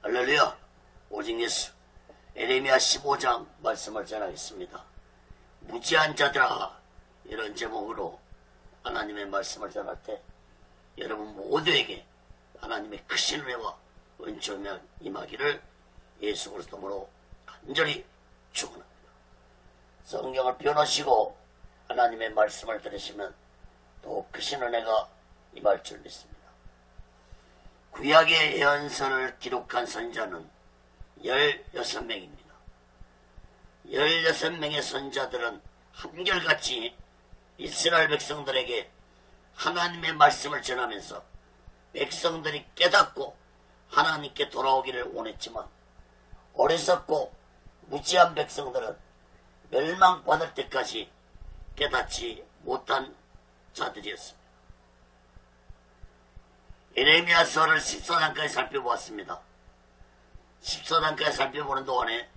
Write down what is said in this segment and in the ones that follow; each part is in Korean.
할렐루야. 오직 예수. 에레미야 15장 말씀을 전하겠습니다. 무지한 자들아, 이런 제목으로 하나님의 말씀을 전할 때 여러분 모두에게 하나님의 크신 은혜와 은총이 임하기를 예수 그리스도로 간절히 축원합니다. 성경을 펴놓으시고 하나님의 말씀을 들으시면 더 크신 은혜가 임할 줄 믿습니다. 구약의 예언서를 기록한 선자는 16명입니다. 16명의 선자들은 한결같이 이스라엘 백성들에게 하나님의 말씀을 전하면서 백성들이 깨닫고 하나님께 돌아오기를 원했지만 어리석고 무지한 백성들은 멸망받을 때까지 깨닫지 못한 자들이었습니다. 에레미야서를 14장까지 살펴보았습니다. 14장까지 살펴보는 동안에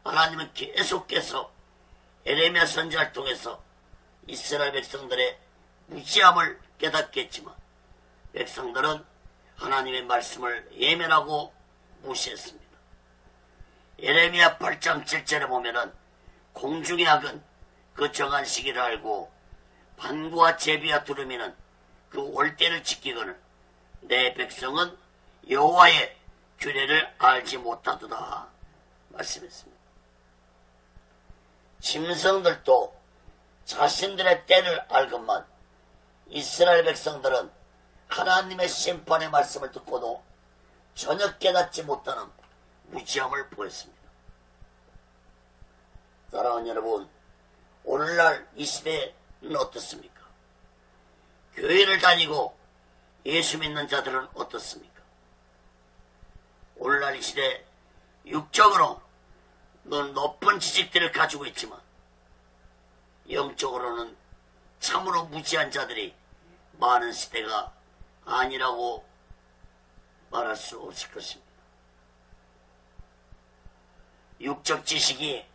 하나님은 계속해서 에레미야 선지자를 통해서 이스라엘 백성들의 무지함을 깨닫게 했지만 백성들은 하나님의 말씀을 예면하고 무시했습니다. 에레미야 8장 7절에 보면은 공중의 악은 그 정한 시기를 알고 반구와 제비와 두루미는 그 올 때를 지키거늘 내 백성은 여호와의 규례를 알지 못하도다 말씀했습니다. 짐승들도 자신들의 때를 알건만 이스라엘 백성들은 하나님의 심판의 말씀을 듣고도 전혀 깨닫지 못하는 무지함을 보였습니다. 사랑하는 여러분, 오늘날 이 시대는 어떻습니까? 교회를 다니고 예수 믿는 자들은 어떻습니까? 오늘날 이 시대 육적으로 높은 지식들을 가지고 있지만 영적으로는 참으로 무지한 자들이 많은 시대가 아니라고 말할 수 없을 것입니다. 육적 지식이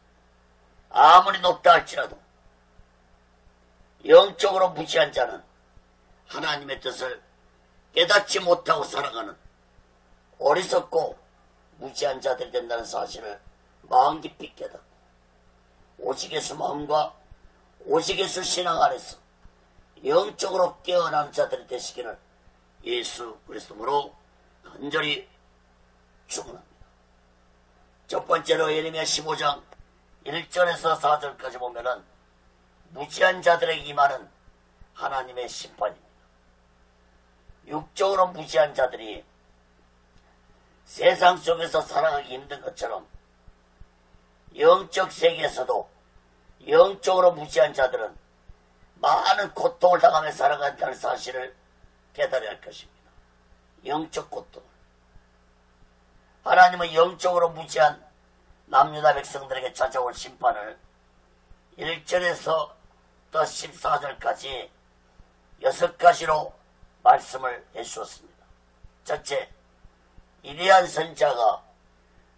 아무리 높다 할지라도 영적으로 무지한 자는 하나님의 뜻을 깨닫지 못하고 살아가는 어리석고 무지한 자들이 된다는 사실을 마음 깊이 깨닫고 오직 예수 마음과 오직 예수 신앙 안에서 영적으로 깨어나는 자들이 되시기를 예수 그리스도로 간절히 축원합니다. 첫 번째로 예레미야 15장 1절에서 4절까지 보면은 무지한 자들에게 임하는 하나님의 심판입니다. 육적으로 무지한 자들이 세상 속에서 살아가기 힘든 것처럼 영적 세계에서도 영적으로 무지한 자들은 많은 고통을 당하며 살아간다는 사실을 깨달아야 할 것입니다. 영적 고통을. 하나님은 영적으로 무지한 남유다 백성들에게 찾아올 심판을 1절에서 또 14절까지 6가지로 말씀을 해주었습니다. 첫째, 위대한 선자가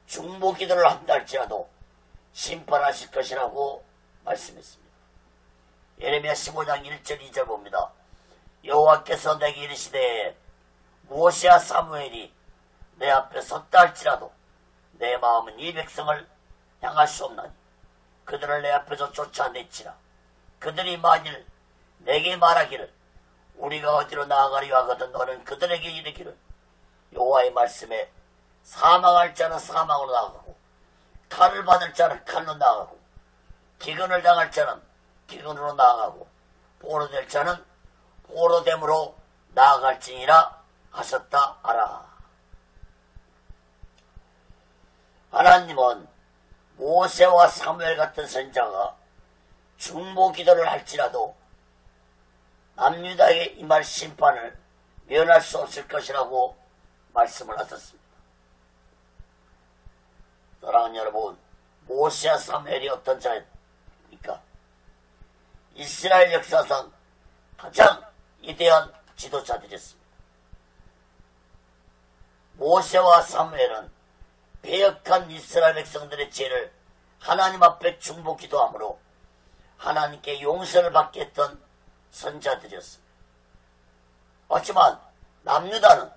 중보기도를 한다 할지라도 심판하실 것이라고 말씀했습니다. 예레미야 15장 1절 2절 봅니다. 여호와께서 내게 이르시되 모세와 사무엘이 내 앞에 섰다 할지라도 내 마음은 이 백성을 향할 수 없나니 그들을 내 앞에서 쫓아냈지라. 그들이 만일 내게 말하기를 우리가 어디로 나아가려 하거든 너는 그들에게 이르기를 여호와의 말씀에 사망할 자는 사망으로 나아가고 칼을 받을 자는 칼로 나아가고 기근을 당할 자는 기근으로 나아가고 포로될 자는 포로됨으로 나아갈지니라 하셨다 하라. 하나님은 모세와 사무엘 같은 선자가 중보기도를 할지라도 남유다에 임할 심판을 면할 수 없을 것이라고 말씀을 하셨습니다. 사랑하는 여러분, 모세와 사무엘이 어떤 자입니까? 이스라엘 역사상 가장 위대한 지도자들이었습니다. 모세와 사무엘은 배역한 이스라엘 백성들의 죄를 하나님 앞에 중보기도함으로 하나님께 용서를 받게 했던 선자들이었습니다. 하지만 남유다는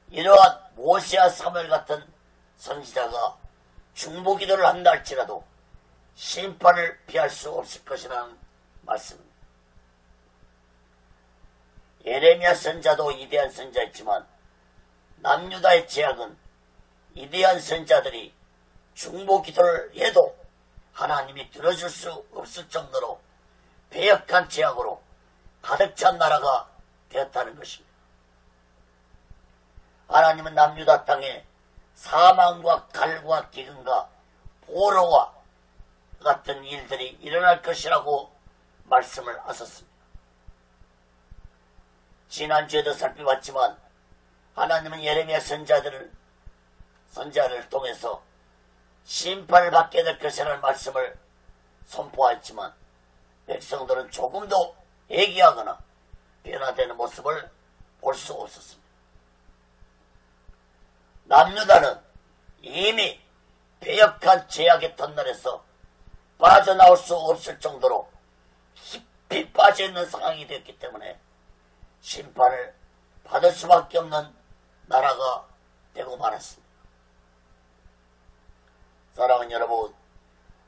이러한 모세와 사무엘 같은 선지자가 중보기도를 한다 할지라도 심판을 피할 수 없을 것이라는 말씀입니다. 예레미야 선자도 위대한 선자였지만 남유다의 제약은 위대한 선자들이 중보기도를 해도 하나님이 들어줄 수 없을 정도로 배역한 제약으로 가득 찬 나라가 되었다는 것입니다. 하나님은 남유다 땅에 사망과 칼과 기근과 포로와 같은 일들이 일어날 것이라고 말씀을 하셨습니다. 지난주에도 살펴봤지만 하나님은 예레미야 선자를 통해서 심판을 받게 될 것이라는 말씀을 선포하였지만 백성들은 조금도 회개하거나 변화되는 모습을 볼 수 없었습니다. 남유다는 이미 배역한 죄악의 터널에서 빠져나올 수 없을 정도로 깊이 빠져있는 상황이 되었기 때문에 심판을 받을 수밖에 없는 나라가 되고 말았습니다. 사랑하는 여러분,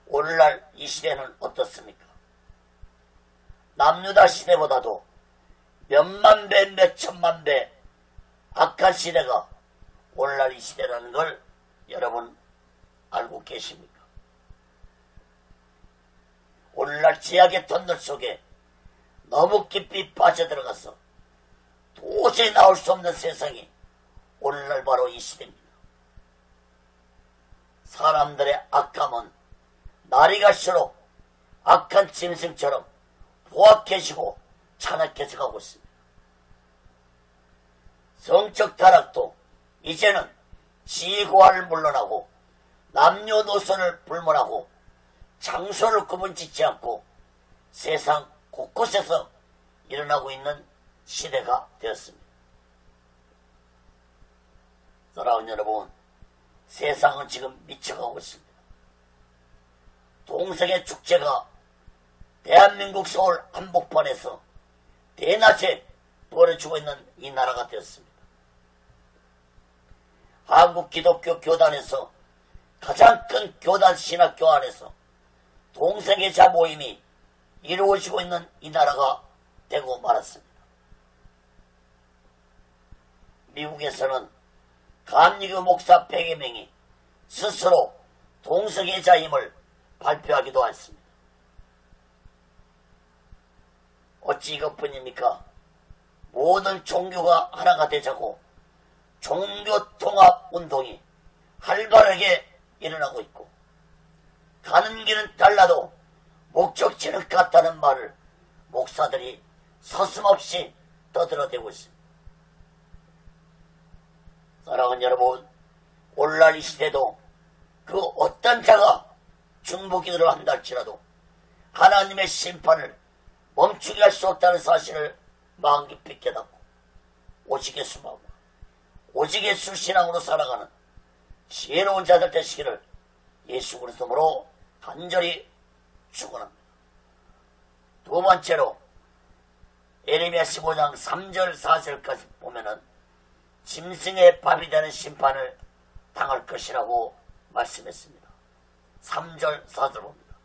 오늘날 이 시대는 어떻습니까? 남유다 시대보다도 몇만 배, 몇천만 배 악한 시대가 오늘날 이 시대라는 걸 여러분 알고 계십니까? 오늘날 죄악의 터널 속에 너무 깊이 빠져들어가서 도저히 나올 수 없는 세상이 오늘날 바로 이 시대입니다. 사람들의 악함은 날이 갈수록 악한 짐승처럼 포악해지고 잔악해져 가고 있습니다. 성적 타락도 이제는 지고화를 물러나고 남녀노소를 불문하고 장소를 구분짓지 않고 세상 곳곳에서 일어나고 있는 시대가 되었습니다. 사랑하는 여러분, 세상은 지금 미쳐가고 있습니다. 동성애 축제가 대한민국 서울 한복판에서 대낮에 벌어지고 있는 이 나라가 되었습니다. 한국 기독교 교단에서 가장 큰 교단 신학교 안에서 동성애자 모임이 이루어지고 있는 이 나라가 되고 말았습니다. 미국에서는 감리교 목사 100여 명이 스스로 동성애자임을 발표하기도 했습니다. 어찌 이것뿐입니까? 모든 종교가 하나가 되자고 종교통합운동이 활발하게 일어나고 있고 가는 길은 달라도 목적지는 같다는 말을 목사들이 서슴없이 떠들어대고 있습니다. 사랑하는 여러분, 오늘날 이 시대도 그 어떤 자가 중보기도를 한다 할지라도 하나님의 심판을 멈추게 할 수 없다는 사실을 마음 깊이 깨닫고 오직 예수하고 오직 예수 신앙으로 살아가는 지혜로운 자들 되시기를 예수 그리스도로 간절히 축원합니다. 두 번째로 예레미야 15장 3절 4절까지 보면은 짐승의 밥이 되는 심판을 당할 것이라고 말씀했습니다. 3절 4절 봅니다.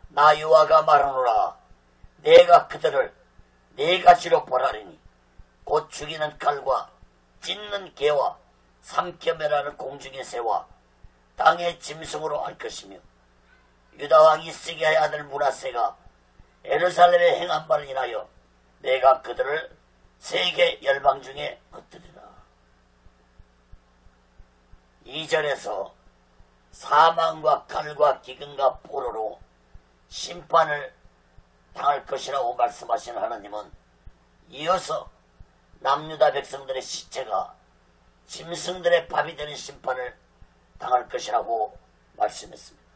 나 여호와가 말하노라. 내가 그들을 네 가지로 벌하리니 곧 죽이는 칼과 찢는 개와 삼켜매라는 공중의 새와 땅의 짐승으로 할 것이며 유다왕 히스기야의 아들 므낫세가 예루살렘에 행한 바를 인하여 내가 그들을 세계 열방 중에 흩뜨리라. 2절에서 사망과 칼과 기근과 포로로 심판을 당할 것이라고 말씀하신 하나님은 이어서 남유다 백성들의 시체가 짐승들의 밥이 되는 심판을 당할 것이라고 말씀했습니다.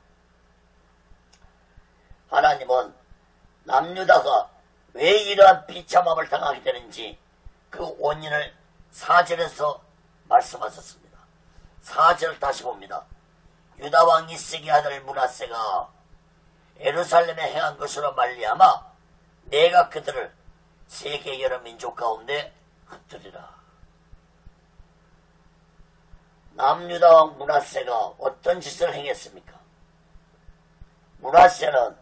하나님은 남유다가 왜 이러한 비참함을 당하게 되는지 그 원인을 4절에서 말씀하셨습니다. 4절 다시 봅니다. 유다왕 히스기야 아들 므낫세가 예루살렘에 행한 것으로 말미암아 내가 그들을 세계 여러 민족 가운데 흩뜨리라. 남유다 왕 므낫세가 어떤 짓을 행했습니까? 므낫세는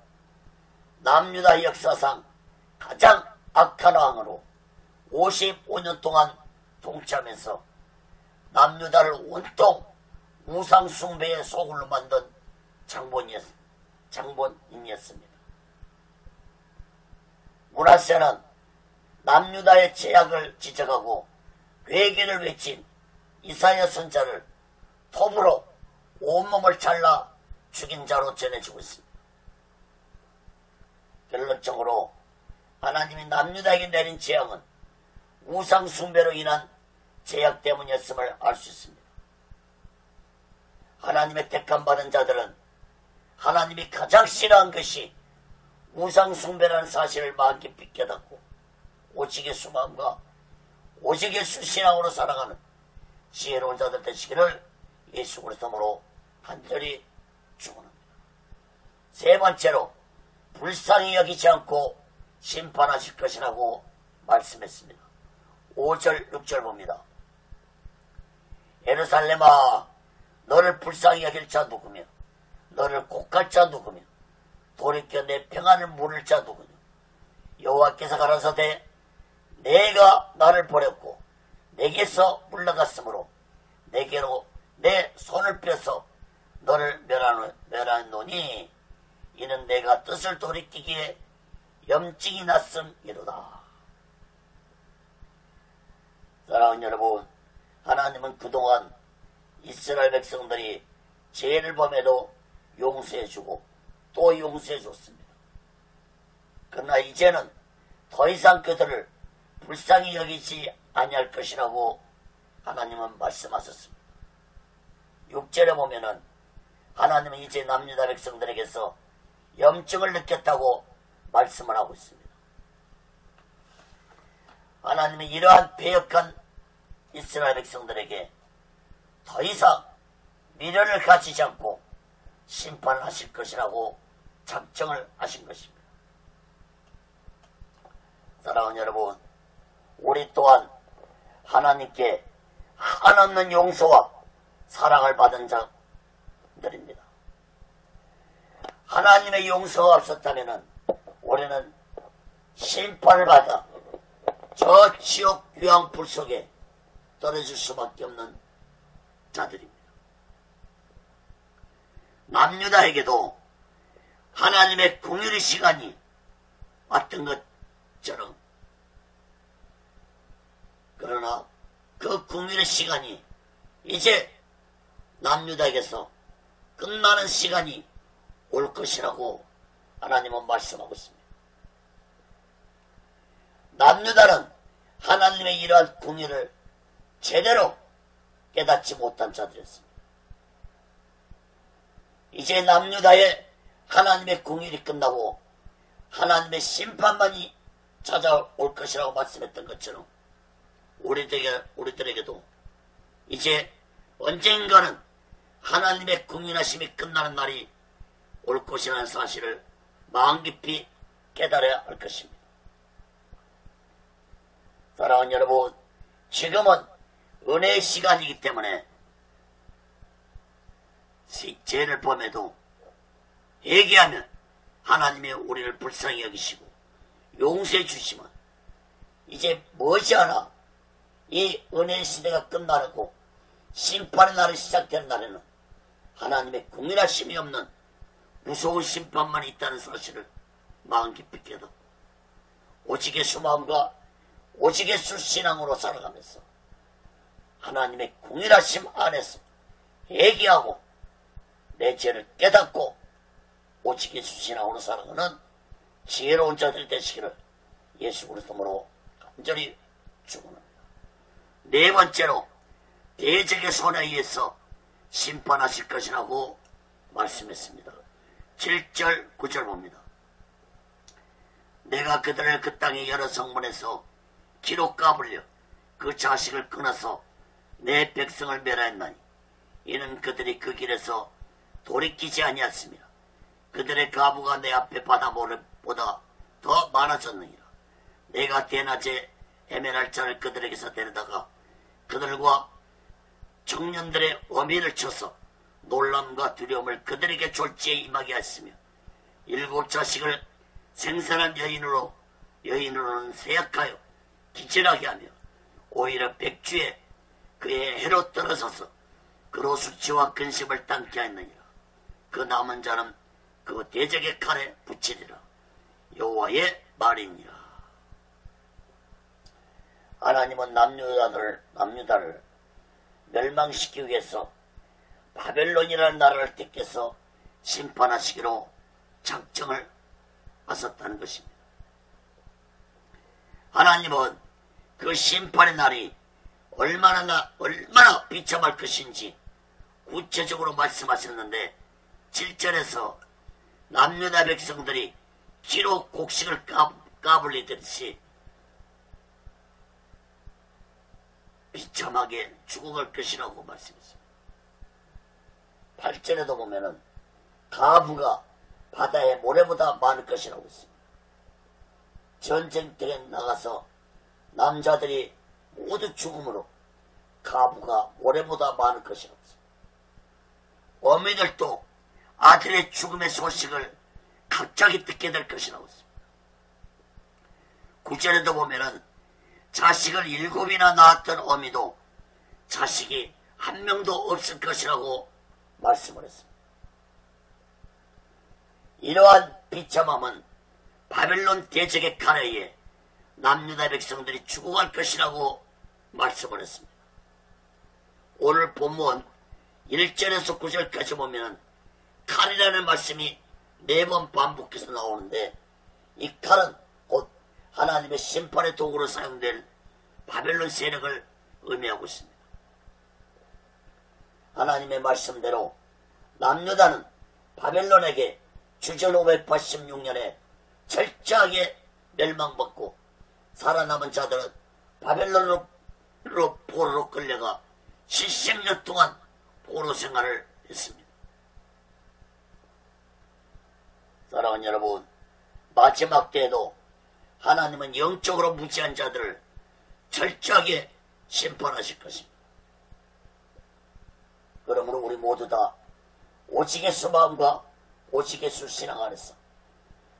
남유다 역사상 가장 악한 왕으로 55년 동안 통치하면서 남유다를 온통 우상숭배의 소굴로 만든 장본인이었습니다. 므낫세는 남유다의 죄악을 지적하고 회개를 외친 이사야 선자를 톱으로 온몸을 잘라 죽인 자로 전해지고 있습니다. 결론적으로 하나님이 남유다에게 내린 재앙은 우상숭배로 인한 죄악 때문이었음을 알 수 있습니다. 하나님의 택함받은 자들은 하나님이 가장 싫어한 것이 우상숭배라는 사실을 마음 깊이 깨닫고 오직의 수마음과 오직의 수신앙으로 살아가는 지혜로운 자들 되시기를 예수 그리스도로 간절히 축원합니다. 세 번째로 불쌍히 여기지 않고 심판하실 것이라고 말씀했습니다. 5절 6절 봅니다. 예루살렘아 너를 불쌍히 여길 자 누구며 너를 곡할 자 누구며 돌이켜 내 평안을 물을 자 누구냐. 여호와께서 가라사대 내가 나를 버렸고 내게서 물러갔으므로 내게로 내 손을 펴서 너를 멸하노니 이는 내가 뜻을 돌이키기에 염증이 났음이로다. 사랑하는 여러분, 하나님은 그동안 이스라엘 백성들이 죄를 범해도 용서해주고 또 용서해줬습니다. 그러나 이제는 더 이상 그들을 불쌍히 여기지 아니할 것이라고 하나님은 말씀하셨습니다. 6절에 보면은 하나님은 이제 남유다 백성들에게서 염증을 느꼈다고 말씀을 하고 있습니다. 하나님이 이러한 배역한 이스라엘 백성들에게 더 이상 미련을 가지지 않고 심판을 하실 것이라고 작정을 하신 것입니다. 사랑하는 여러분, 우리 또한 하나님께 한없는 용서와 사랑을 받은 자들입니다. 하나님의 용서가 없었다면 우리는 심판을 받아 저 지옥 유황불 속에 떨어질 수밖에 없는 자들입니다. 남유다에게도 하나님의 긍휼의 시간이 왔던 것처럼, 그러나 그 긍휼의 시간이 이제 남유다에게서 끝나는 시간이 올 것이라고 하나님은 말씀하고 있습니다. 남유다는 하나님의 이러한 긍휼을 제대로 깨닫지 못한 자들이었습니다. 이제 남유다에 하나님의 긍휼이 끝나고 하나님의 심판만이 찾아올 것이라고 말씀했던 것처럼 우리들에게도 이제 언젠가는 하나님의 긍휼하심이 끝나는 날이 올 것이라는 사실을 마음 깊이 깨달아야 할 것입니다. 사랑하는 여러분, 지금은 은혜의 시간이기 때문에 죄를 범해도 회개하면 하나님이 우리를 불쌍히 여기시고 용서해 주시면 이제 머지않아 이 은혜의 시대가 끝나고 심판의 날이 시작되는 날에는 하나님의 긍휼하심이 없는 무서운 심판만 있다는 사실을 마음 깊이 깨닫고 오직의 수마음과 오직의 수신앙으로 살아가면서 하나님의 긍휼하심 안에서 회개하고 내 죄를 깨닫고 오직의 수신앙으로 살아가는 지혜로운 자들이 되시기를 예수 그리스도로 간절히 축원합니다. 네 번째로 대적의 손에 의해서 심판하실 것이라고 말씀했습니다. 7절 9절 봅니다. 내가 그들을 그 땅의 여러 성문에서 기로 까불려 그 자식을 끊어서 내 백성을 멸하였나니 이는 그들이 그 길에서 돌이키지 아니하였습니다. 그들의 가부가 내 앞에 바다보다 더 많아졌느니라. 내가 대낮에 헤매날 자를 그들에게서 데려다가 그들과 청년들의 어미를 쳐서 놀람과 두려움을 그들에게 졸지에 임하게 하였으며 7 자식을 생산한 여인으로는 세약하여 기절하게 하며 오히려 백주에 그의 해로 떨어져서 그로 수치와 근심을 당케 하였느니라. 그 남은 자는 그 대적의 칼에 붙이리라. 여호와의 말이니라. 하나님은 남유다를 멸망시키기 위해서 바벨론이라는 나라를 택해서 심판하시기로 작정을 하셨다는 것입니다. 하나님은 그 심판의 날이 얼마나 비참할 것인지 구체적으로 말씀하셨는데 7절에서 남유다 백성들이 기로 곡식을 까불리듯이 비참하게 죽어갈 것이라고 말씀했습니다. 8절에도 보면은 가부가 바다의 모래보다 많을 것이라고 했습니다. 전쟁터에 나가서 남자들이 모두 죽음으로 가부가 모래보다 많을 것이라고 했습니다. 어미들도 아들의 죽음의 소식을 갑자기 듣게 될 것이라고 했습니다. 9절에도 보면은 자식을 7이나 낳았던 어미도 자식이 한 명도 없을 것이라고 말씀을 했습니다. 이러한 비참함은 바벨론 대적의 칼에 의해 남유다 백성들이 죽어갈 것이라고 말씀을 했습니다. 오늘 본문 1절에서 9절까지 보면 칼이라는 말씀이 4번 반복해서 나오는데 이 칼은 곧 하나님의 심판의 도구로 사용될 바벨론 세력을 의미하고 있습니다. 하나님의 말씀대로 남유다는 바벨론에게 주전 586년에 철저하게 멸망받고 살아남은 자들은 바벨론으로 포로로 끌려가 70년 동안 포로 생활을 했습니다. 사랑하는 여러분, 마지막 때에도 하나님은 영적으로 무지한 자들을 철저하게 심판하실 것입니다. 그러므로 우리 모두 다 오직 예수 마음과 오직 예수 신앙 안에서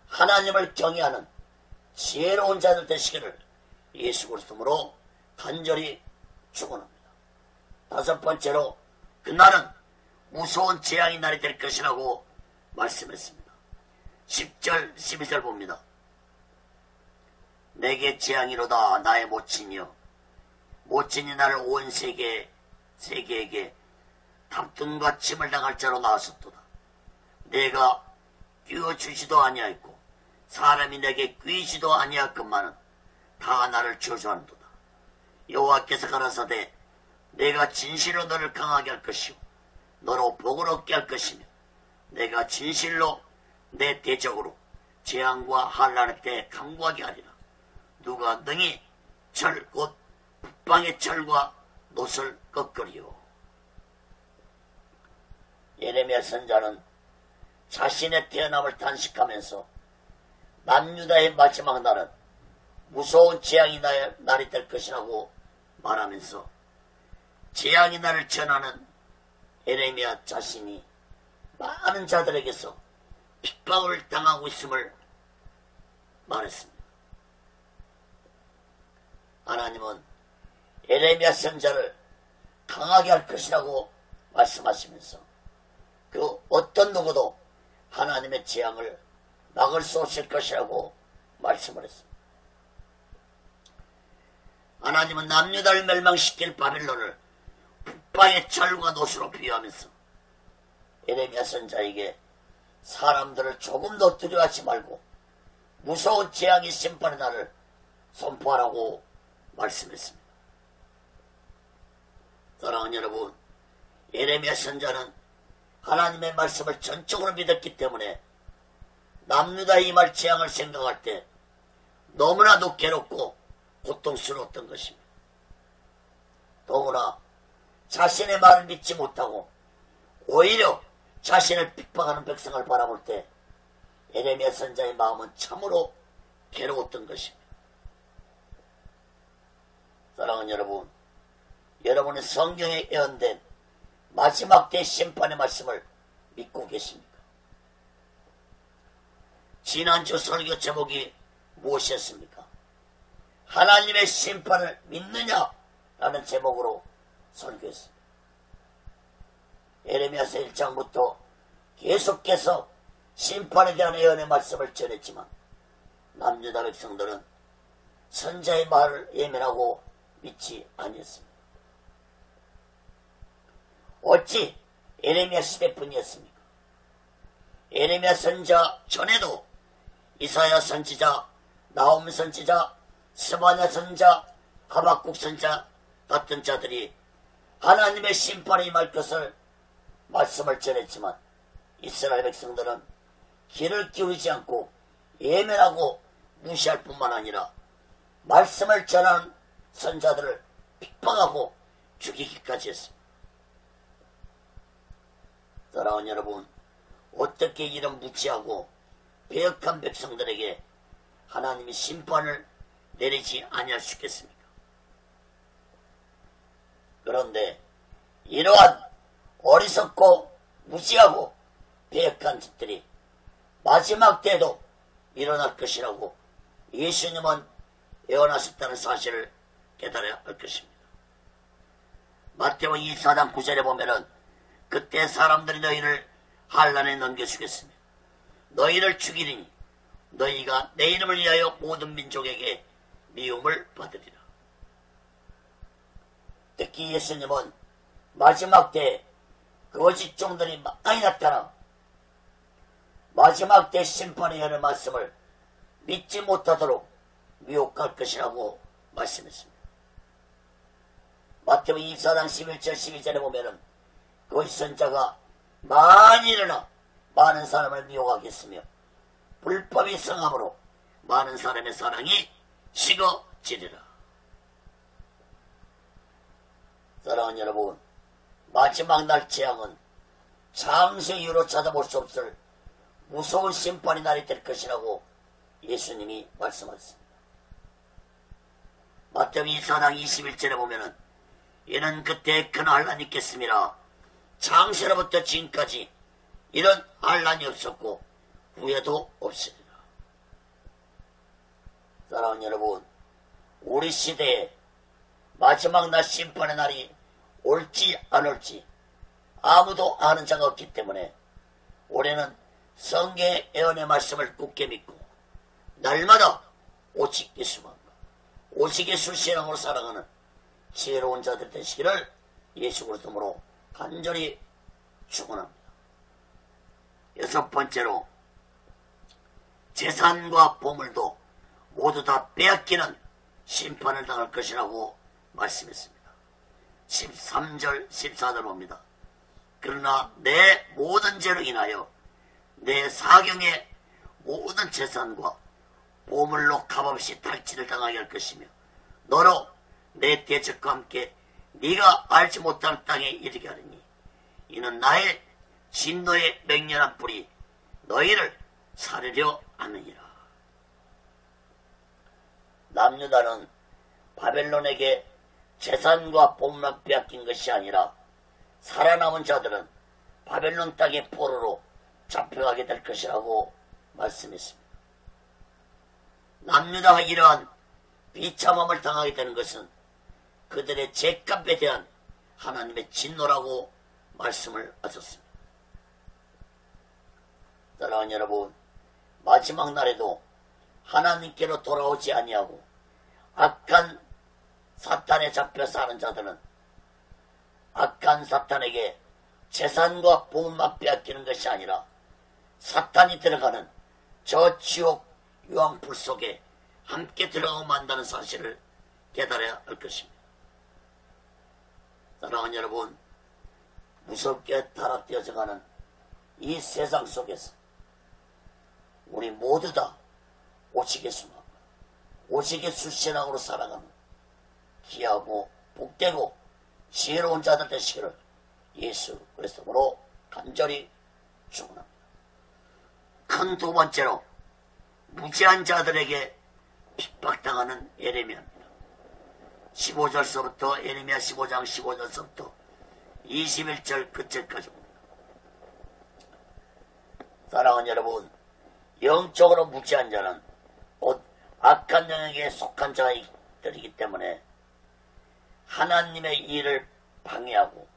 하나님을 경외하는 지혜로운 자들 되시기를 예수 그리스도로 간절히 축원합니다. 5번째로 그날은 무서운 재앙의 날이 될 것이라고 말씀했습니다. 10절 12절 봅니다. 내게 재앙이로다 나의 모친이여 모친이 나를 온 세계에게 탑등과 침을 당할 자로 나왔었도다. 내가 끼워주지도 아니하였고 사람이 내게 끼지도 아니하였건만은 다 나를 저주한도다. 여호와께서 가라사대 내가 진실로 너를 강하게 할 것이요 너로 복을 얻게 할 것이며 내가 진실로 내 대적으로 재앙과 환난의 때 강구하게 하리라. 누가 능히 곧 북방의 철과 놋을 꺾으리요. 예레미야 선자는 자신의 태어남을 단식하면서 남유다의 마지막 날은 무서운 재앙이 날이 될 것이라고 말하면서 재앙의 날을 전하는 예레미야 자신이 많은 자들에게서 핍박을 당하고 있음을 말했습니다. 하나님은 예레미야 선자를 강하게 할 것이라고 말씀하시면서 그 어떤 누구도 하나님의 재앙을 막을 수 없을 것이라고 말씀을 했습니다. 하나님은 남유다를 멸망시킬 바벨론을 북방의 철과 놋으로 비유하면서 예레미야 선자에게 사람들을 조금 더 두려워하지 말고 무서운 재앙의 심판의 날을 선포하라고 말씀했습니다. 사랑하는 여러분, 예레미야 선자는 하나님의 말씀을 전적으로 믿었기 때문에 남유다에 임할 재앙을 생각할 때 너무나도 괴롭고 고통스러웠던 것입니다. 더구나 자신의 말을 믿지 못하고 오히려 자신을 핍박하는 백성을 바라볼 때 예레미야 선자의 마음은 참으로 괴로웠던 것입니다. 사랑하는 여러분, 여러분의 성경에 예언된 마지막 때 심판의 말씀을 믿고 계십니까? 지난주 설교 제목이 무엇이었습니까? 하나님의 심판을 믿느냐? 라는 제목으로 설교했습니다. 예레미야서 1장부터 계속해서 심판에 대한 예언의 말씀을 전했지만 남유다 백성들은 선자의 말을 예면하고 믿지 아니했습니다. 어찌 예레미야 시대뿐이었습니까? 예레미야 선지자 전에도 이사야 선지자, 나홈 선지자, 스바냐 선지자, 하박국 선지자 같은 자들이 하나님의 심판이 임할 것을 말씀을 전했지만 이스라엘 백성들은 귀를 기울이지 않고 예면하고 무시할 뿐만 아니라 말씀을 전하는 선자들을 핍박하고 죽이기까지 했습니다. 사랑하는 여러분, 어떻게 이런 무지하고 배역한 백성들에게 하나님이 심판을 내리지 아니할 수 있겠습니까? 그런데 이러한 어리석고 무지하고 배역한 짓들이 마지막 때에도 일어날 것이라고 예수님은 예언하셨다는 사실을 깨달아야 할 것입니다. 마태복음 24장 9절에 보면은 그때 사람들이 너희를 환란에 넘겨주겠으며 너희를 죽이리니 너희가 내 이름을 위하여 모든 민족에게 미움을 받으리라. 특히 예수님은 마지막 때에 거짓 종들이 많이 나타나 마지막 때 심판의 하는 말씀을 믿지 못하도록 미혹할 것이라고 말씀했습니다. 마태복음 24장 11절 12절에 보면은 거짓 선자가 많이 일어나 많은 사람을 미혹하겠으며 불법이 성함으로 많은 사람의 사랑이 식어지리라. 사랑하는 여러분, 마지막 날 재앙은 장세 이후로 찾아볼 수 없을 무서운 심판의 날이 될 것이라고 예수님이 말씀하셨습니다. 마태복음 24장 21절에 보면은 이는 그때 큰 환란이 있겠습니다. 장세로부터 지금까지 이런 환란이 없었고 후에도 없으리라. 사랑하는 여러분, 우리 시대에 마지막 날 심판의 날이 올지 안 올지 아무도 아는 자가 없기 때문에 올해는 성경의 예언의 말씀을 굳게 믿고 날마다 오직 예수만 오직 예수 신앙으로 살아가는 지혜로운 자들 되시기를 예수 그리스도로 간절히 축원합니다. 여섯 번째로 재산과 보물도 모두 다 빼앗기는 심판을 당할 것이라고 말씀했습니다. 13절 14절 봅니다. 그러나 내 모든 죄로 인하여 내 사경의 모든 재산과 보물로 값없이 탈취를 당하게 할 것이며 너로 내 대적과 함께 네가 알지 못할 땅에 이르게 하리니 이는 나의 진노의 맹렬한 불이 너희를 사르려 하느니라. 남유다는 바벨론에게 재산과 보물만 빼앗긴 것이 아니라 살아남은 자들은 바벨론 땅의 포로로 잡혀가게 될 것이라고 말씀했습니다. 남유다가 이러한 비참함을 당하게 되는 것은 그들의 죄값에 대한 하나님의 진노라고 말씀을 하셨습니다. 사랑하는 여러분, 마지막 날에도 하나님께로 돌아오지 아니하고 악한 사탄에 잡혀 사는 자들은 악한 사탄에게 재산과 보물만 빼앗기는 것이 아니라 사탄이 들어가는 저 지옥 유황불 속에 함께 들어가고 만다는 사실을 깨달아야 할 것입니다. 사랑하는 여러분, 무섭게 타락되어져가는 이 세상 속에서 우리 모두 다 오직 예수만 오직 예수 신앙으로 살아가는 귀하고 복되고 지혜로운 자들 되시기를 예수 그리스도로 간절히 축원합니다. 큰 두 번째로 무지한 자들에게 핍박당하는 예레미야입니다. 15절서부터 예레미야 15장 15절서부터 21절 끝절까지 봅니다. 사랑하는 여러분, 영적으로 무지한 자는 곧 악한 영에게 속한 자들이기 때문에 하나님의 일을 방해하고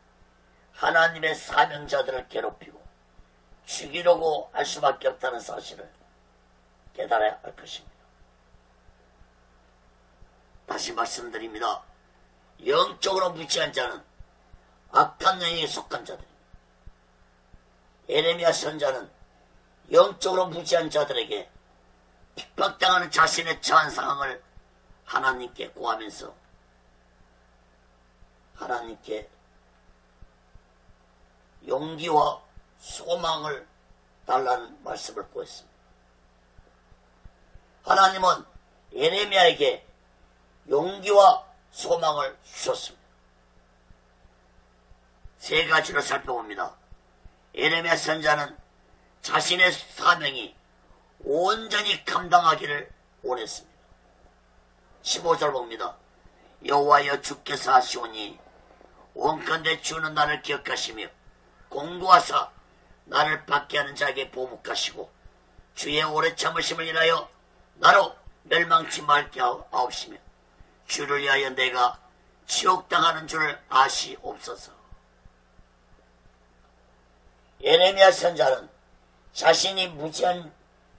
하나님의 사명자들을 괴롭히고 죽이려고 할 수밖에 없다는 사실을 깨달아야 할 것입니다. 다시 말씀드립니다. 영적으로 무지한 자는 악한 영에게 속한 자들입니다. 예레미야 선자는 영적으로 무지한 자들에게 핍박당하는 자신의 처한 상황을 하나님께 구하면서 하나님께 용기와 소망을 달라는 말씀을 구했습니다. 하나님은 예레미야에게 용기와 소망을 주셨습니다. 세 가지로 살펴봅니다. 예레미야 선자는 자신의 사명이 온전히 감당하기를 원했습니다. 15절 봅니다. 여호와여 주께서 하시오니 원컨대 주는 나를 기억하시며 공고하사 나를 받게 하는 자에게 보복하시고 주의 오래 참으심을 인하여 나로 멸망치 말게 하옵시며 주를 위하여 내가 지옥당하는 줄 아시옵소서. 예레미야 선자는 자신이 무지한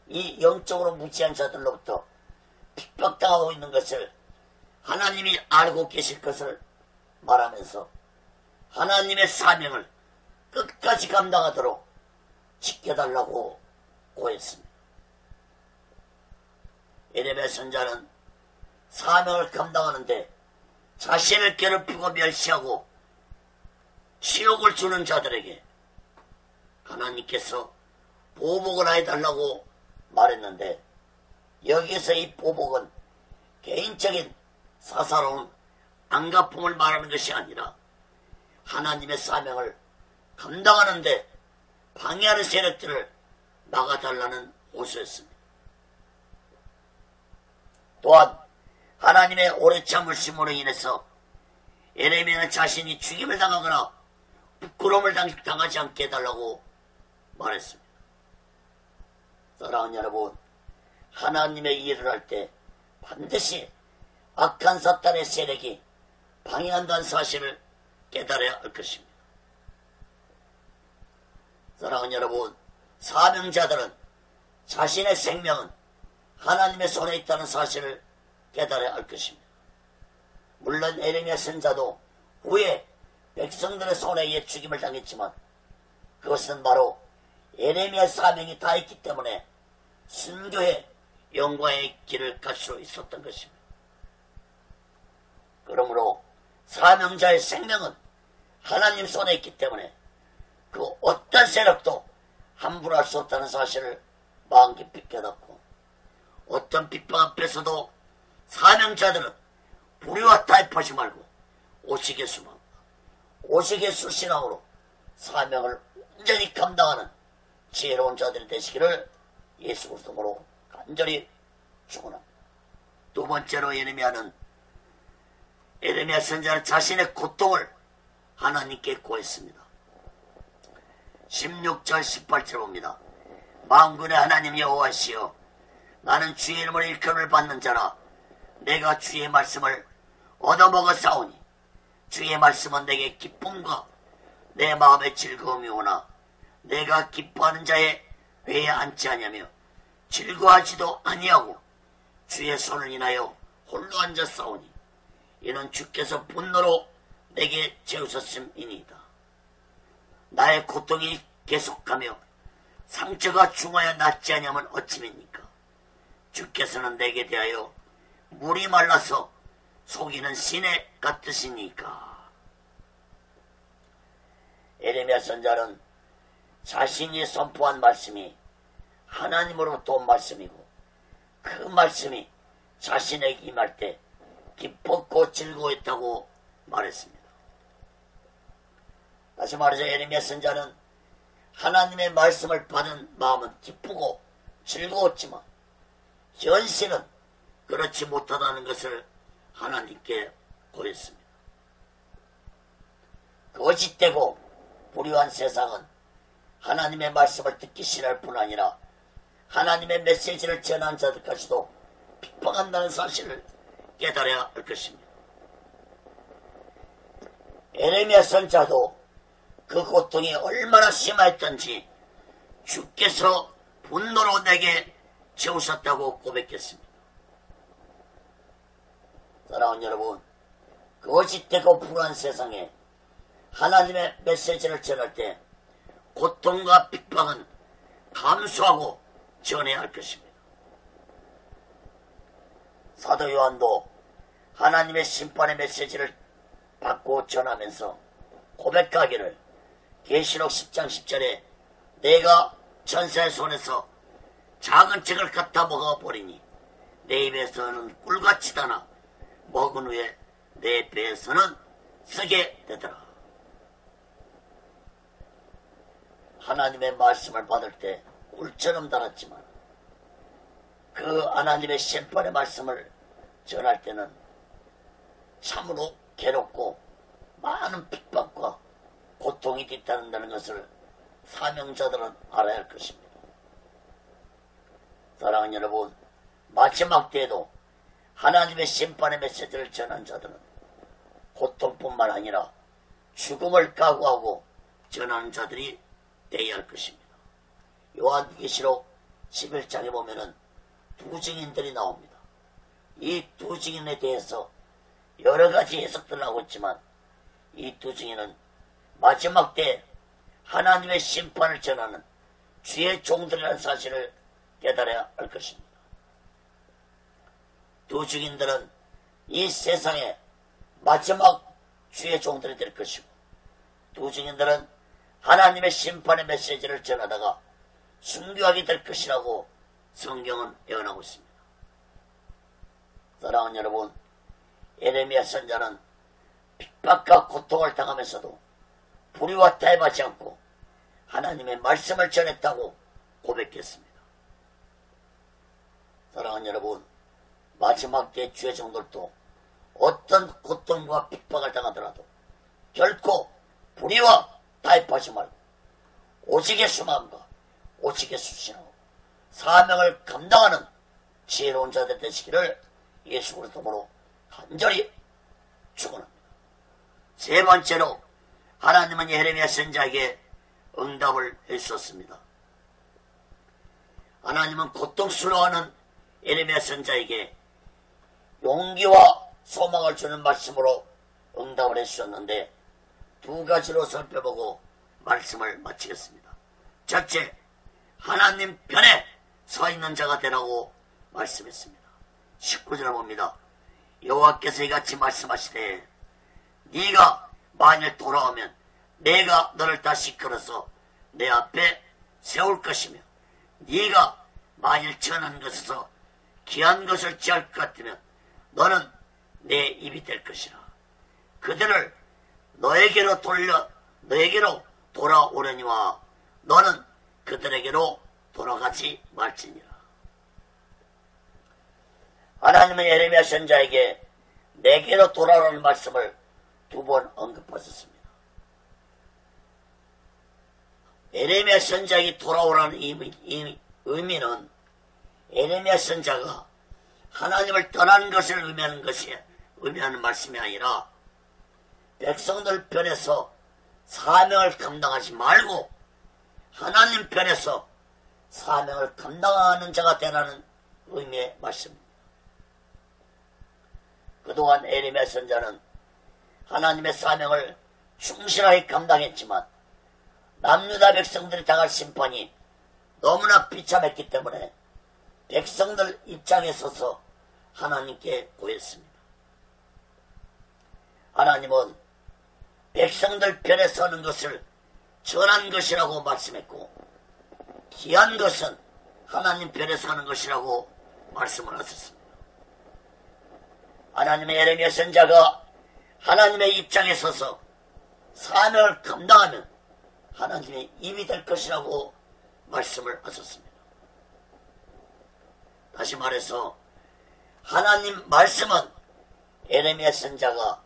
이 영적으로 무지한 자들로부터 핍박당하고 있는 것을 하나님이 알고 계실 것을 말하면서 하나님의 사명을 끝까지 감당하도록 지켜달라고 고했습니다. 예레미야 선자는 사명을 감당하는데 자신을 괴롭히고 멸시하고 치욕을 주는 자들에게 하나님께서 보복을 해달라고 말했는데 여기서 이 보복은 개인적인 사사로운 안갚음을 말하는 것이 아니라 하나님의 사명을 감당하는데 방해하는 세력들을 막아달라는 호소였습니다. 또한 하나님의 오래 참으심으로 인해서 예레미야는 자신이 죽임을 당하거나 부끄러움을 당하지 않게 해달라고 말했습니다. 사랑하는 여러분, 하나님의 일을 할 때 반드시 악한 사탄의 세력이 방해한다는 사실을 깨달아야 할 것입니다. 사랑하는 여러분, 사명자들은 자신의 생명은 하나님의 손에 있다는 사실을 깨달아야 할 것입니다. 물론 예레미야 선자도 후에 백성들의 손에 의해 죽임을 당했지만 그것은 바로 예레미야 사명이 다 있기 때문에 순교의 영광의 길을 갈 수 있었던 것입니다. 그러므로 사명자의 생명은 하나님 손에 있기 때문에 그 어떤 세력도 함부로 할 수 없다는 사실을 마음 깊이 깨닫고 어떤 핍박 앞에서도 사명자들은 불의와 타협하지 말고 오직의 수망, 오직의 수신앙으로 사명을 온전히 감당하는 지혜로운 자들이 되시기를 예수 그리스도로 간절히 축원합니다. 두 번째로 예레미야 선자는 자신의 고통을 하나님께 고했습니다. 16절 18절 봅니다. 만군의 하나님 여호와시여, 나는 주의 이름으로 일컬음을 받는 자라. 내가 주의 말씀을 얻어먹어 싸우니 주의 말씀은 내게 기쁨과 내 마음의 즐거움이 오나 내가 기뻐하는 자의 회에 앉지 아니하며 즐거워하지도 아니하고 주의 손을 인하여 홀로 앉아 싸우니 이는 주께서 분노로 내게 재우셨음이니이다. 나의 고통이 계속하며 상처가 중하여 낫지 아니하면 어찌입니까? 주께서는 내게 대하여 물이 말라서 속이는 시내 같으시니까. 예레미야 선자는 자신이 선포한 말씀이 하나님으로부터 온 말씀이고 그 말씀이 자신에게 임할 때 기뻤고 즐거웠다고 말했습니다. 다시 말해서 예레미야 선자는 하나님의 말씀을 받은 마음은 기쁘고 즐거웠지만 현실은 그렇지 못하다는 것을 하나님께 고했습니다. 거짓되고 불의한 세상은 하나님의 말씀을 듣기 싫어할 뿐 아니라 하나님의 메시지를 전한 자들까지도 핍박한다는 사실을 깨달아야 할 것입니다. 에레미야 선자도 그 고통이 얼마나 심했던지 주께서 분노로 내게 채우셨다고 고백했습니다. 사랑하는 여러분, 거짓되고 불안한 세상에 하나님의 메시지를 전할 때 고통과 핍박은 감수하고 전해야 할 것입니다. 사도 요한도 하나님의 심판의 메시지를 받고 전하면서 고백하기를 계시록 10장 10절에 내가 천사의 손에서 작은 책을 갖다 먹어버리니 내 입에서는 꿀같이 다나 먹은 후에 내 배에서는 쓰게 되더라. 하나님의 말씀을 받을 때 꿀처럼 달았지만 그 하나님의 심판의 말씀을 전할 때는 참으로 괴롭고 많은 핍박과 고통이 뒤따른다는 것을 사명자들은 알아야 할 것입니다. 사랑하는 여러분, 마지막 때에도 하나님의 심판의 메시지를 전한 자들은 고통뿐만 아니라 죽음을 각오하고 전하는 자들이 되어야 할 것입니다. 요한계시록 11장에 보면은 두 증인들이 나옵니다. 이 두 증인에 대해서 여러 가지 해석들을 하고 있지만 이 두 증인은 마지막 때 하나님의 심판을 전하는 주의 종들이라는 사실을 깨달아야 할 것입니다. 두 증인들은 이 세상의 마지막 주의 종들이 될 것이고 두 증인들은 하나님의 심판의 메시지를 전하다가 순교하게 될 것이라고 성경은 예언하고 있습니다. 사랑하는 여러분, 에레미야 선자는 핍박과 고통을 당하면서도 불의와 타협하지 않고 하나님의 말씀을 전했다고 고백했습니다. 사랑하는 여러분, 마지막 때 주의 종들도 어떤 고통과 핍박을 당하더라도 결코 불의와 타협하지 말고 오직의 수마음과 오직의 수신하고 사명을 감당하는 지혜로운 자들 되시기를 예수 그리스도로 간절히 축원합니다. 세 번째로 하나님은 예레미야 선자에게 응답을 해주셨습니다. 하나님은 고통스러워하는 예레미야 선자에게 용기와 소망을 주는 말씀으로 응답을 해주셨는데 두 가지로 살펴보고 말씀을 마치겠습니다. 첫째, 하나님 편에 서 있는 자가 되라고 말씀했습니다. 19절을 봅니다. 여호와께서 이같이 말씀하시되 네가 만일 돌아오면 내가 너를 다시 끌어서 내 앞에 세울 것이며 네가 만일 천한 것에서 귀한 것을 취할 것 같으면 너는 내 입이 될 것이라. 그들을 너에게로 돌아오려니와 너는 그들에게로 돌아가지 말지니라. 하나님은 예레미야 선자에게 내게로 돌아오라는 말씀을 두 번 언급하셨습니다. 예레미야 선자에게 돌아오라는 의미는 예레미야 선자가 하나님을 떠나는 것을 의미하는 말씀이 아니라 백성들 편에서 사명을 감당하지 말고 하나님 편에서 사명을 감당하는 자가 되라는 의미의 말씀입니다. 그동안 예레미야 선자는 하나님의 사명을 충실하게 감당했지만 남유다 백성들이 당할 심판이 너무나 비참했기 때문에 백성들 입장에 서서 하나님께 구했습니다. 하나님은 백성들 편에 서는 것을 전한 것이라고 말씀했고 귀한 것은 하나님 편에 서는 것이라고 말씀을 하셨습니다. 하나님의 예레미야 선자가 하나님의 입장에 서서 사명을 감당하면 하나님의 입이 될 것이라고 말씀을 하셨습니다. 다시 말해서 하나님 말씀은 에레미야 선자가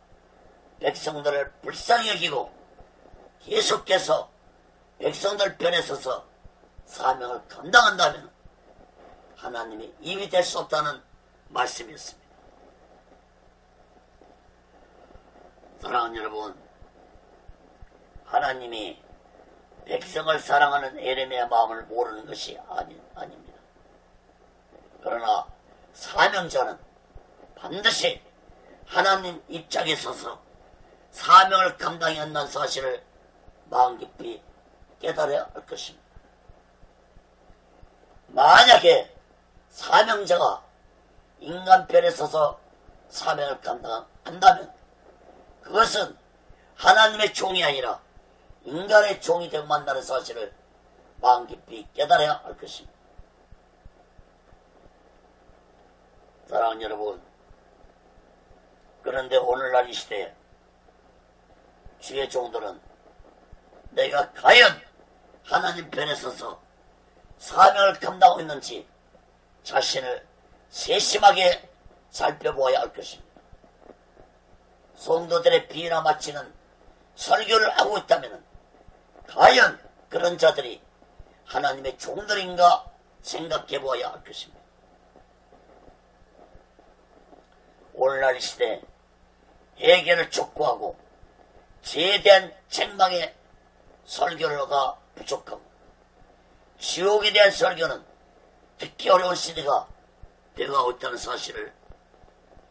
백성들을 불쌍히 여기고 계속해서 백성들 편에 서서 사명을 감당한다면 하나님이 입이 될 수 없다는 말씀이었습니다. 사랑하는 여러분, 하나님이 백성을 사랑하는 에레미야 마음을 모르는 것이 아닙니다. 그러나 사명자는 반드시 하나님 입장에 서서 사명을 감당해야 한다는 사실을 마음 깊이 깨달아야 할 것입니다. 만약에 사명자가 인간 편에 서서 사명을 감당한다면 그것은 하나님의 종이 아니라 인간의 종이 되고 만나는 사실을 마음 깊이 깨달아야 할 것입니다. 사랑하는 여러분, 그런데 오늘날 이 시대에 주의 종들은 내가 과연 하나님 편에 서서 사명을 감당하고 있는지 자신을 세심하게 살펴보아야 할 것입니다. 성도들의 비나 마치는 설교를 하고 있다면 과연 그런 자들이 하나님의 종들인가 생각해 보아야 할 것입니다. 오늘날 이 시대에 해결을 촉구하고 죄에 대한 책망의 설교가 부족하고 지옥에 대한 설교는 듣기 어려운 시대가 되어가고 있다는 사실을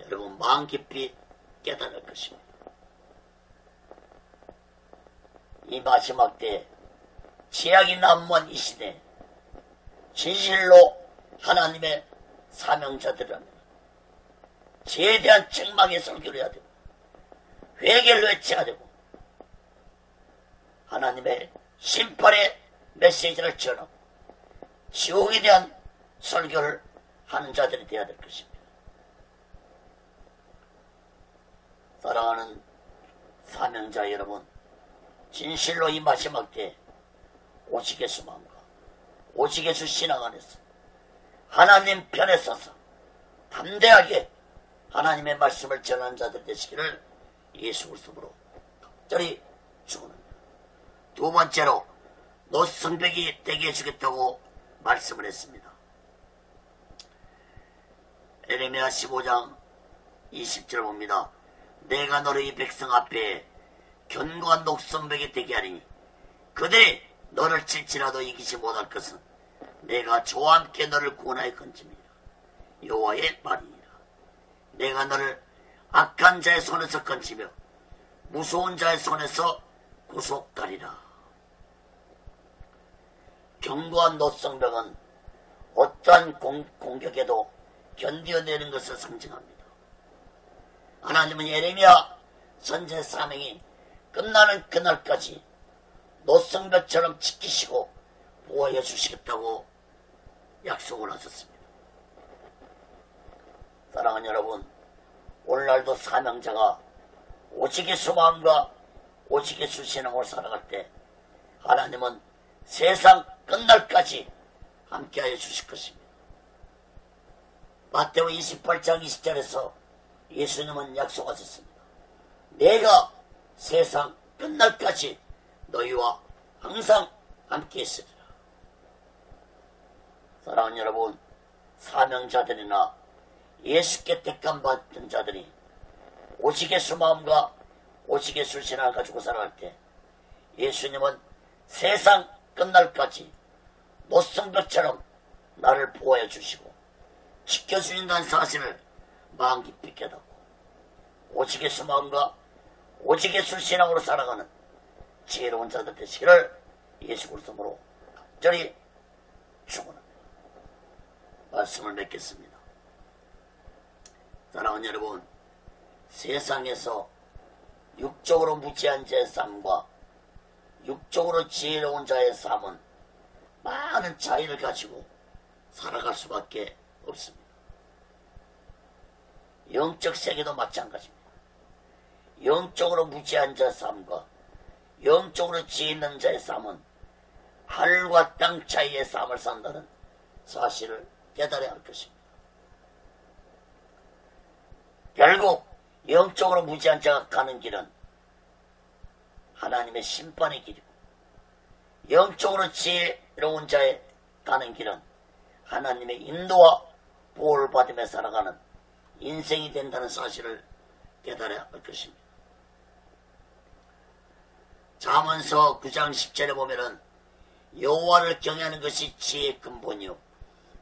여러분 마음 깊이 깨달을 것입니다. 이 마지막 때 죄악이 난무한 이 시대 진실로 하나님의 사명자들이라면 죄에 대한 책망의 설교를 해야 되고 회개를 외쳐야 되고 하나님의 심판의 메시지를 전하고 지옥에 대한 설교를 하는 자들이 되어야 될 것입니다. 사랑하는 사명자 여러분, 진실로 이 마지막 때 오직 예수 마음과 오직 예수 신앙 안에서 하나님 편에 서서 담대하게 하나님의 말씀을 전하는 자들 되시기를 예수 그리스도로 간절히 축원합니다. 두 번째로 노성벽이 되게 해주겠다고 말씀을 했습니다. 에레미야 15장 20절 봅니다. 내가 너를 이 백성 앞에 견고한 녹성벽이 되게 하리니 그들이 너를 칠지라도 이기지 못할 것은 내가 저와 함께 너를 구원하여 건집니다. 여호와의 말이니라. 내가 너를 악한 자의 손에서 건지며 무서운 자의 손에서 구속하리라. 견고한 노성벽은 어떠한 공격에도 견뎌내는 것을 상징합니다. 하나님은 예레미야 선지자 사명이 끝나는 그날까지 노성벽처럼 지키시고 보호해 주시겠다고 약속을 하셨습니다. 사랑하는 여러분, 오늘날도 사명자가 오직 예수 마음과 오직 예수 신앙으로 살아갈 때 하나님은 세상 끝날까지 함께하여 주실 것입니다. 마태오 28장 20절에서 예수님은 약속하셨습니다. 내가 세상 끝날까지 너희와 항상 함께 있으리라. 사랑하는 여러분, 사명자들이나 예수께 택함 받은 자들이 오직 예수 마음과 오직 예수 신앙을 가지고 살아갈 때 예수님은 세상 끝날까지 노성벽처럼 나를 보호해 주시고 지켜주신다는 사실을 마음 깊이 깨닫고 오직 예수 마음과 오직 예수 신앙으로 살아가는 지혜로운 자들 되시기를 예수 그리스도로 간절히 축원합니다. 말씀을 맺겠습니다. 사랑하는 여러분, 세상에서 육적으로 무지한 자의 삶과 육적으로 지혜로운 자의 삶은 많은 차이를 가지고 살아갈 수밖에 없습니다. 영적 세계도 마찬가지입니다. 영적으로 무지한 자의 삶과 영적으로 지혜 있는 자의 삶은 하늘과 땅 차이의 삶을 산다는 사실을 깨달아야 할 것입니다. 결국 영적으로 무지한 자가 가는 길은 하나님의 심판의 길이고, 영적으로 지혜로운 자의 가는 길은 하나님의 인도와 보호를 받으며 살아가는 인생이 된다는 사실을 깨달아야 할 것입니다. 잠언서 9장 10절에 보면은 여호와를 경외하는 것이 지혜의 근본이요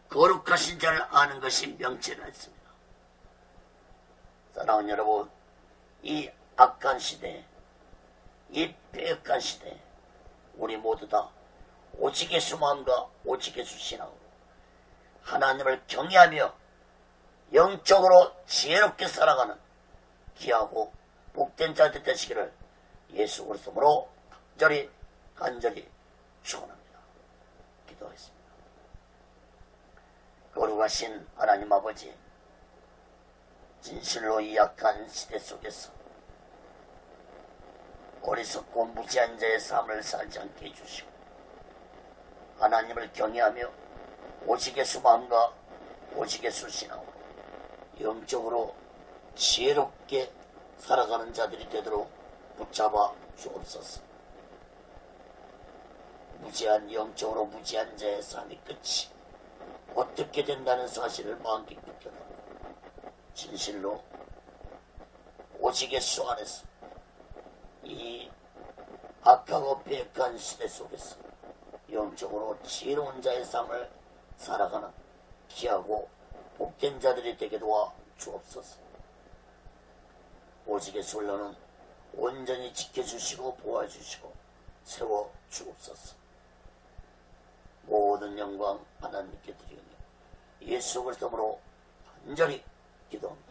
거룩하신 자를 아는 것이 명체라 했습니다. 사랑하는 여러분, 이 악한 시대에, 이 패역한 시대에 우리 모두 다 오직 예수 마음과 오직 예수 신앙으로 하나님을 경외하며 영적으로 지혜롭게 살아가는 귀하고 복된 자들 되시기를 예수 그리스도로 간절히 축원합니다. 기도하겠습니다. 거룩하신 하나님 아버지, 진실로 이 약한 시대 속에서 어리석고 무지한 자의 삶을 살지 않게 해주시고 하나님을 경외하며 오직 예수 마음과 오직 예수 신앙으로 영적으로 지혜롭게 살아가는 자들이 되도록 붙잡아 주옵소서. 영적으로 무지한 자의 삶의 끝이 어떻게 된다는 사실을 마음 깊이 깨닫고 진실로 오직 예수 안에서 이 악하고 배역한 시대 속에서 영적으로 지혜로운 자의 삶을 살아가는 귀하고 복된 자들이 되게 도와 주옵소서. 오직 예수 흘러는 온전히 지켜주시고 보호해주시고 세워주옵소서. 모든 영광 하나님께 드리오며 예수 그리스도로 간절히 기도합니다.